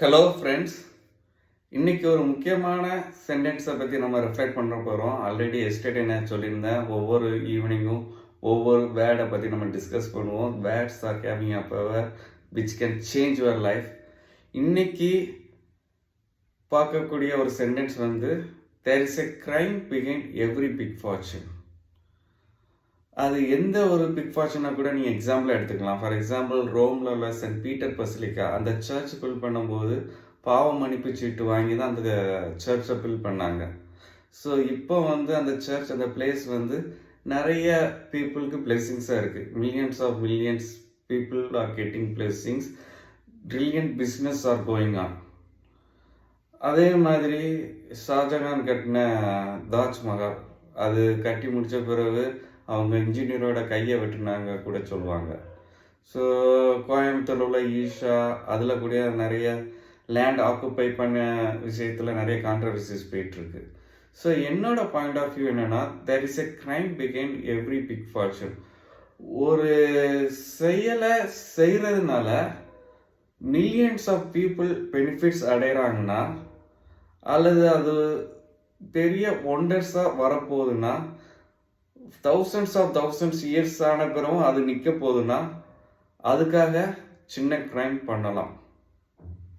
Hello friends, இன்றைக்கி ஒரு முக்கியமான சென்டென்ஸை பற்றி நம்ம ரெஃப்ளெக்ட் பண்ண போகிறோம். ஆல்ரெடி எஸ்டர்டே நான் சொல்லியிருந்தேன், ஒவ்வொரு ஈவினிங்கும் ஒவ்வொரு வேர்டை பற்றி நம்ம டிஸ்கஸ் பண்ணுவோம். Words are having a power which can change your life. இன்றைக்கி பார்க்கக்கூடிய ஒரு sentence there is a crime behind every big fortune. அது எந்த ஒரு பிக் ஃபார்ச்சூனாக கூட நீங்கள் எக்ஸாம்பிள் எடுத்துக்கலாம். ஃபார் எக்ஸாம்பிள், ரோமில் உள்ள சென்ட் பீட்டர் பசிலிக்கா, அந்த சர்ச் பில் பண்ணும்போது பாவ மன்னிப்பு சீட்டு வாங்கி தான் அந்த சர்ச்சை பில் பண்ணாங்க. ஸோ இப்போ அந்த சர்ச், அந்த பிளேஸ் நிறைய பீப்புளுக்கு பிளெஸிங்ஸாக இருக்குது. Millions people are getting blessings. Trillion business are going on. அதே மாதிரி ஷாஜகான் கட்டின தாஜ்மஹால், அது கட்டி முடித்த பிறகு அவங்க இன்ஜினியரோட கையை வெட்டினாங்க கூட சொல்லுவாங்க. ஸோ கோயம்புத்தூர் உள்ள ஈஷா, அதில் கூட நிறைய லேண்ட் ஆக்குப்பை பண்ண விஷயத்தில் நிறைய கான்ட்ரவர்சிஸ் போயிட்டுருக்கு. ஸோ என்னோட பாயிண்ட் ஆஃப் வியூ என்னென்னா, there is a crime behind every big fortune. ஒரு செயலை செய்கிறதுனால மில்லியன்ஸ் ஆஃப் பீப்புள் பெனிஃபிட்ஸ் அடைகிறாங்கன்னா, அல்லது அது பெரிய ஒண்டர்ஸாக வரப்போகுதுன்னா, தௌசண்ட்ஸ் இயர்ஸ் ஆன பிறகும் அது நிற்க போகுதுன்னா, அதுக்காக சின்ன கிரைம் பண்ணலாம்.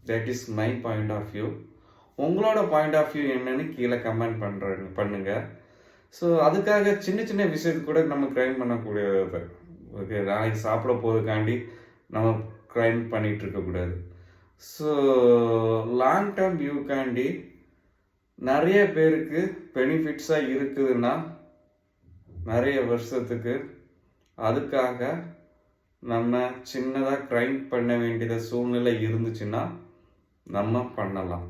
That is my point of view. உங்களோட பாயிண்ட் ஆஃப் வியூ என்னன்னு கீழே கமெண்ட் பண்ணுங்க. ஸோ அதுக்காக சின்ன விஷயத்துக்கு கூட நம்ம கிரைம் பண்ணக்கூடியது. ஓகே, நாளைக்கு சாப்பிட போகிறதுக்காண்டி நம்ம கிரைம் பண்ணிகிட்டு இருக்கக்கூடாது. ஸோ லாங் டேர்ம் வியூக்காண்டி நிறைய பேருக்கு பெனிஃபிட்ஸாக இருக்குதுன்னா, நிறைய வருஷத்துக்கு, அதுக்காக நம்ம சின்னதாக கிரைம் பண்ண வேண்டியத சூழ்நிலை இருந்துச்சுன்னா நம்ம பண்ணலாம்.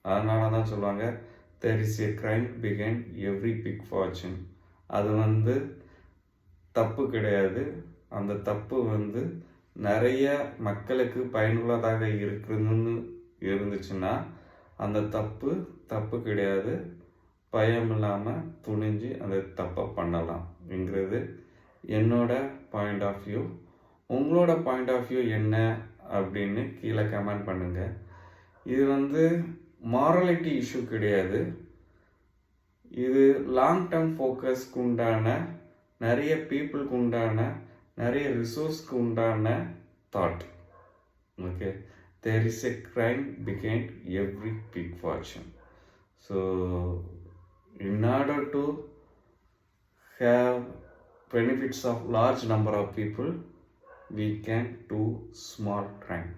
அதனால தான் சொல்லுவாங்க, there is a crime behind every big fortune. அது தப்பு கிடையாது. அந்த தப்பு நிறைய மக்களுக்கு பயனுள்ளதாக இருக்குதுன்னு இருந்துச்சுன்னா அந்த தப்பு கிடையாது. பயம் இல்லாமல் துணிஞ்சு அந்த தப்பை பண்ணலாம்ங்கிறது என்னோட பாயிண்ட் ஆஃப் வியூ. உங்களோட பாயிண்ட் ஆஃப் வியூ என்ன அப்படின்னு கீழே கமெண்ட் பண்ணுங்கள். இது மாரலிட்டி இஷ்யூ கிடையாது. இது லாங் டேர்ம் ஃபோக்கஸ்க்கு உண்டான, நிறைய பீப்புளுக்கு உண்டான, நிறைய ரிசோர்ஸ்க்கு உண்டான thought. Okay, there is a crime behind every big fortune. So in order to have benefits of large number of people, we can do small crime.